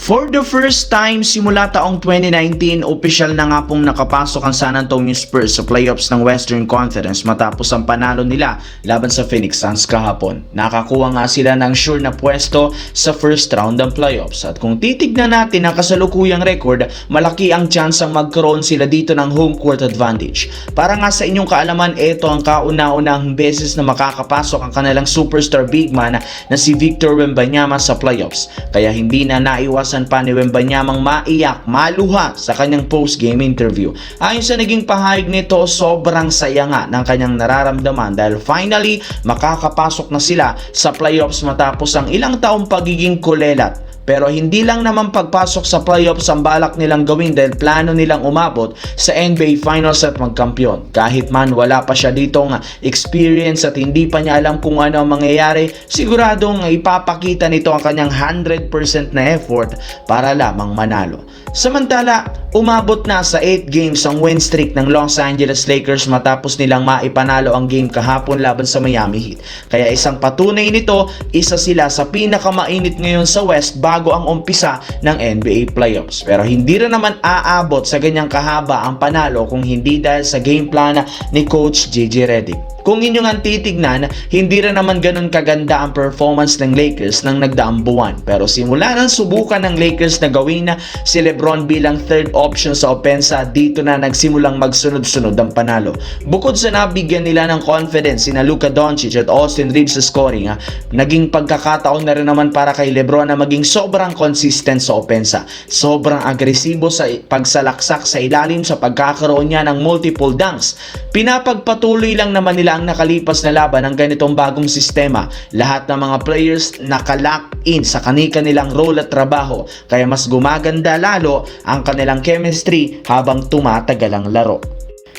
For the first time simula taong 2019, opisyal na nga pong nakapasok ang San Antonio Spurs sa playoffs ng Western Conference matapos ang panalo nila laban sa Phoenix Suns kahapon. Nakakuha nga sila ng sure na pwesto sa first round ng playoffs. At kung titignan natin ang kasalukuyang record, malaki ang chance ang magkaroon sila dito ng home court advantage. Para nga sa inyong kaalaman, ito ang kauna-unahang beses na makakapasok ang kanilang superstar big man na si Victor Wembanyama sa playoffs. Kaya hindi na naiwasan pa ni Wembanyamang maiyak, maluha sa kanyang post-game interview. Ayon sa naging pahayag nito, sobrang saya nga ng kanyang nararamdaman dahil finally makakapasok na sila sa playoffs matapos ang ilang taong pagiging kulelat. Pero hindi lang naman pagpasok sa playoffs ang balak nilang gawin dahil plano nilang umabot sa NBA Finals at magkampiyon. Kahit man wala pa siya ditong experience at hindi pa niya alam kung ano ang mangyayari, siguradong ipapakita nito ang kanyang 100% na effort para lamang manalo. Samantala, umabot na sa 8 games ang win streak ng Los Angeles Lakers matapos nilang maipanalo ang game kahapon laban sa Miami Heat. Kaya isang patunay nito, isa sila sa pinakamainit ngayon sa West bago ang umpisa ng NBA playoffs. Pero hindi rin naman aabot sa ganyang kahaba ang panalo kung hindi dahil sa game plan ni Coach JJ Redick. Kung inyong ang titignan, hindi rin naman ganun kaganda ang performance ng Lakers ng nagdaang buwan. Pero simula nang subukan ng Lakers na gawin na si LeBron bilang third option sa opensa, dito na nagsimulang magsunod-sunod ang panalo. Bukod sa nabigyan nila ng confidence sina Luka Doncic at Austin Reeves sa scoring, naging pagkakataon na rin naman para kay LeBron na maging sobrang consistent sa opensa. Sobrang agresibo sa pagsalaksak sa ilalim sa pagkakaroon niya ng multiple dunks. Pinapagpatuloy lang naman nila ang nakalipas na laban ng ganitong bagong sistema. Lahat ng mga players nakalock in sa kanilang role at trabaho, kaya mas gumaganda lalo ang kanilang chemistry habang tumatagal ang laro.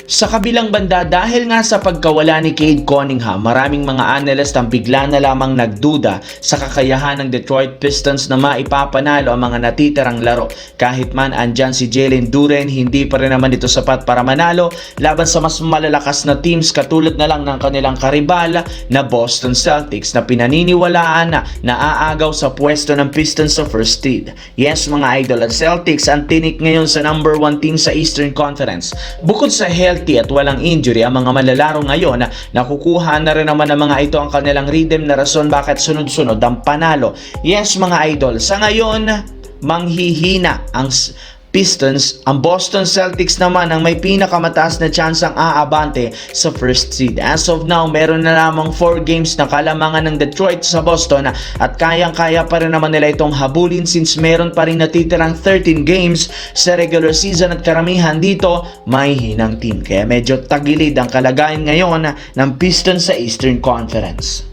Sa kabilang banda, dahil nga sa pagkawala ni Cade Cunningham, maraming mga analyst ang bigla na lamang nagduda sa kakayahan ng Detroit Pistons na maipapanalo ang mga natitirang laro. Kahit man andyan si Jalen Duren, hindi pa rin naman ito sapat para manalo laban sa mas malalakas na teams katulad na lang ng kanilang karibal na Boston Celtics na pinaniniwalaan na aagaw sa pwesto ng Pistons sa first seed. Yes mga idol, ang Celtics ang tinik ngayon sa number 1 team sa Eastern Conference. Bukod sa healthy at walang injury ang mga malalaro ngayon, nakukuha na rin naman ng mga ito ang kanilang rhythm na rason bakit sunod-sunod ang panalo. Yes mga idol, sa ngayon manghihina ang Pistons. Ang Boston Celtics naman ang may pinakamataas na tsansang aabante sa first seed. As of now, meron na lamang 4 games na kalamangan ng Detroit sa Boston at kayang-kaya pa rin naman nila itong habulin since meron pa rin natitirang 13 games sa regular season at karamihan dito may hinang team. Kaya medyo tagilid ang kalagayan ngayon ng Pistons sa Eastern Conference.